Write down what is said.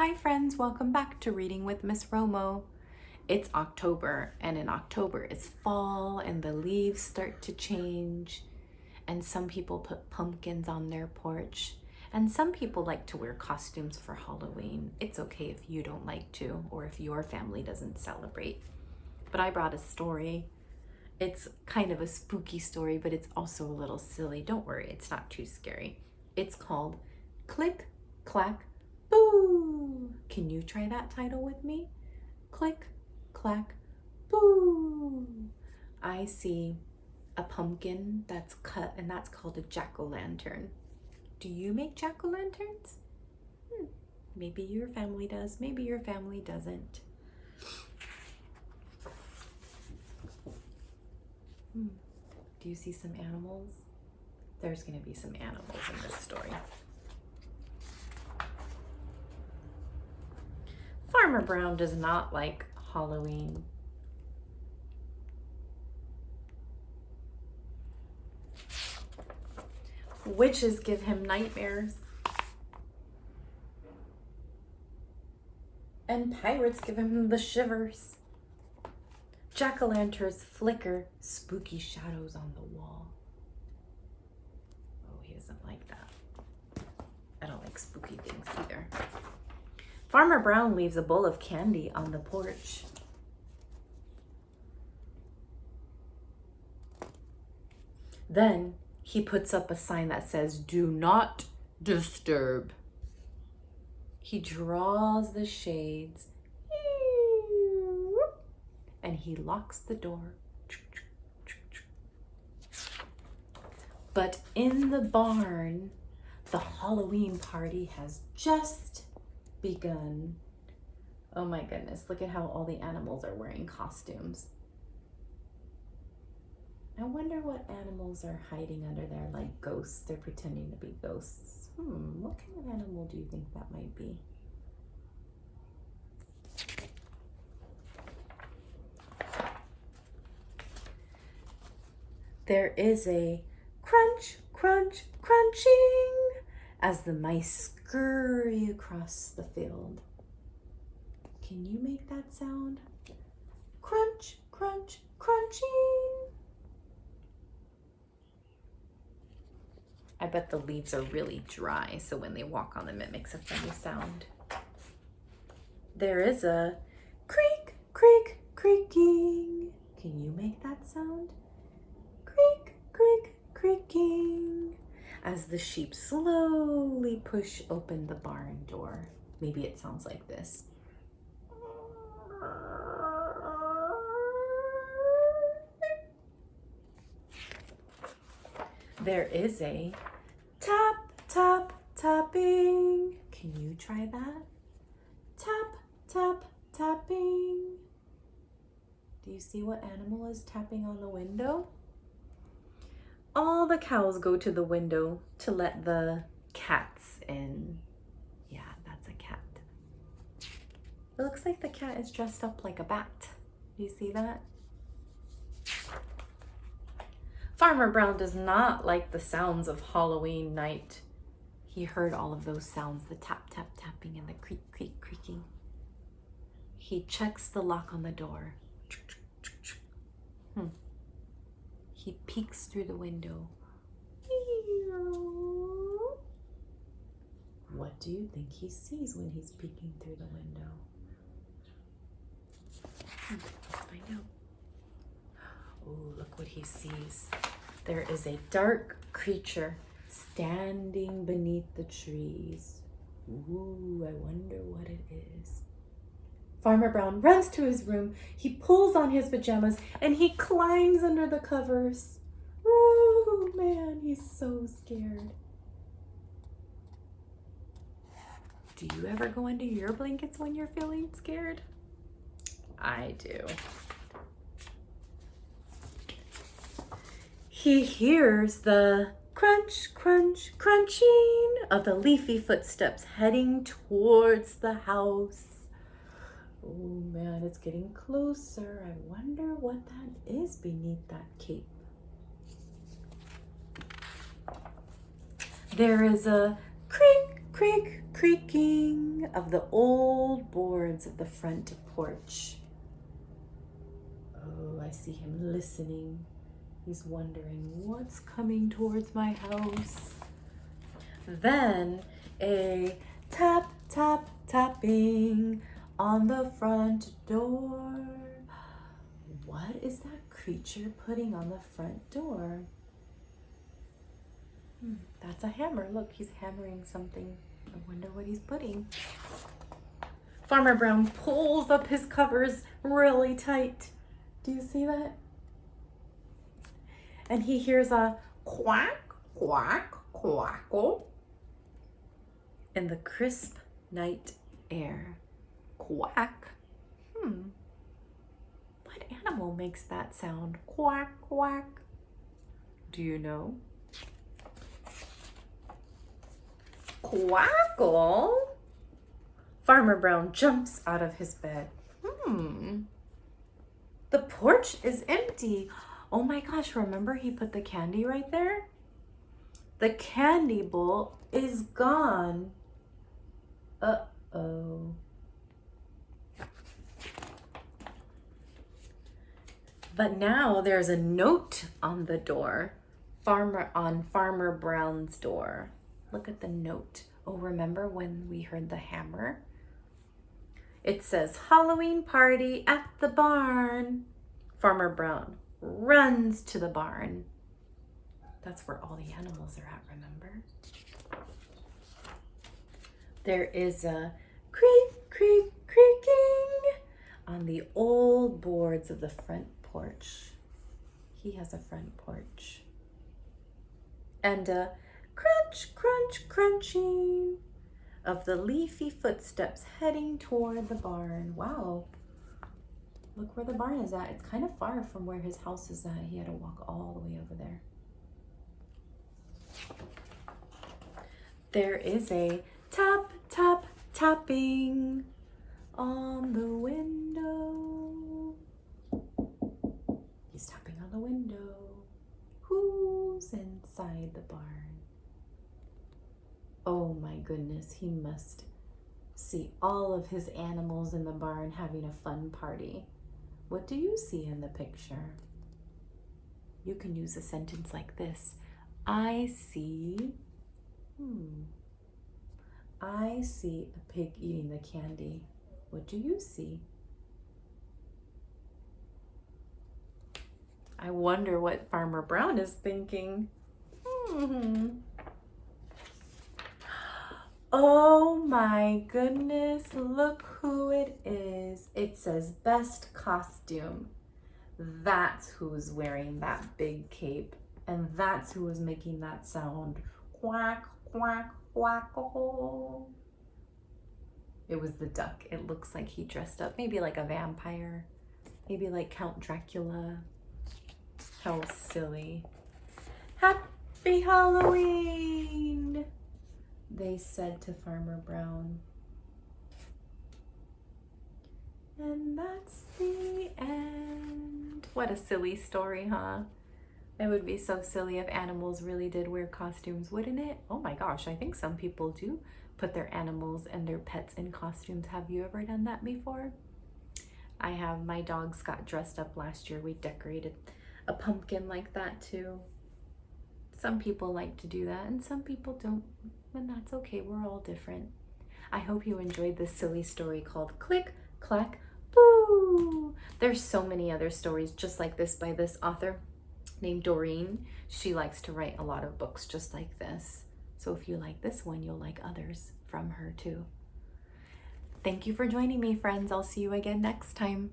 Hi friends, welcome back to Reading with Miss Romo. It's October, and in October it's fall and the leaves start to change, and some people put pumpkins on their porch, and some people like to wear costumes for Halloween. It's okay if you don't like to, or if your family doesn't celebrate. But I brought a story. It's kind of a spooky story, but it's also a little silly. Don't worry, it's not too scary. It's called Click, Clack, Boo! Can you try that title with me? Click, clack, boo! I see a pumpkin that's cut, and that's called a jack-o'-lantern. Do you make jack-o'-lanterns? Maybe your family does, maybe your family doesn't. Do you see some animals? There's going to be some animals in this story. Farmer Brown does not like Halloween. Witches give him nightmares. And pirates give him the shivers. Jack-o'-lanterns flicker spooky shadows on the wall. Oh, he doesn't like that. I don't like spooky things either. Farmer Brown leaves a bowl of candy on the porch. Then he puts up a sign that says, "Do not disturb." He draws the shades and he locks the door. But in the barn, the Halloween party has just begun. Oh my goodness, look at how all the animals are wearing costumes. I wonder what animals are hiding under there, like ghosts. They're pretending to be ghosts. What kind of animal do you think that might be? There is a crunch, crunch, crunching as the mice scurry across the field. Can you make that sound? Crunch, crunch, crunching. I bet the leaves are really dry, so when they walk on them, it makes a funny sound. There is a creak, creak, creaking. Can you make that sound? Creak, creak, creaking. As the sheep slowly push open the barn door. Maybe it sounds like this. There is a tap, tap, tapping. Can you try that? Tap, tap, tapping. Do you see what animal is tapping on the window? All the cows go to the window to let the cats in. Yeah, that's a cat. It looks like the cat is dressed up like a bat. Do you see that? Farmer Brown does not like the sounds of Halloween night. He heard all of those sounds, the tap, tap, tapping and the creak, creak, creaking. He checks the lock on the door. He peeks through the window. What do you think he sees when he's peeking through the window? Let's find out. Oh, look what he sees. There is a dark creature standing beneath the trees. Ooh, I wonder what it is. Farmer Brown runs to his room. He pulls on his pajamas and he climbs under the covers. Oh man, he's so scared. Do you ever go into your blankets when you're feeling scared? I do. He hears the crunch, crunch, crunching of the leafy footsteps heading towards the house. Oh man, it's getting closer. I wonder what that is beneath that cape. There is a creak, creaking of the old boards of the front porch. Oh, I see him listening. He's wondering what's coming towards my house. Then a tap, tap, tapping on the front door. What is that creature putting on the front door? That's a hammer. Look, he's hammering something. I wonder what he's putting. Farmer Brown pulls up his covers really tight. Do you see that? And he hears a quack, quack, quackle in the crisp night air. Quack? What animal makes that sound? Quack, quack. Do you know? Quackle? Farmer Brown jumps out of his bed. The porch is empty. Oh my gosh, remember he put the candy right there? The candy bowl is gone. Uh-oh. But now there's a note on the door. Farmer Brown's door. Look at the note. Oh, remember when we heard the hammer? It says, Halloween party at the barn. Farmer Brown runs to the barn. That's where all the animals are at, remember? There is a creaking on the old boards of the front porch. He has a front porch. And a crunching of the leafy footsteps heading toward the barn. Wow. Look where the barn is at. It's kind of far from where his house is at. He had to walk all the way over there. There is a tap, tap, tapping on the window. He's tapping on the window. Who's inside the barn? Oh my goodness, he must see all of his animals in the barn having a fun party. What do you see in the picture? You can use a sentence like this. I see a pig eating the candy. What do you see? I wonder what Farmer Brown is thinking. Oh my goodness, look who it is. It says best costume. That's who's wearing that big cape. And that's who is making that sound. Quack, quack, quackle. It was the duck. It looks like he dressed up, maybe like a vampire. Maybe like Count Dracula. How silly. Happy Halloween, they said to Farmer Brown. And that's the end. What a silly story, huh? It would be so silly if animals really did wear costumes, wouldn't it? Oh my gosh, I think some people do put their animals and their pets in costumes. Have you ever done that before? I have. My dogs got dressed up last year. We decorated a pumpkin like that too. Some people like to do that and some people don't, and that's okay. We're all different. I hope you enjoyed this silly story called Click, Clack, Boo. There's so many other stories just like this by this author named Doreen. She likes to write a lot of books just like this. So if you like this one, you'll like others from her too. Thank you for joining me, friends. I'll see you again next time.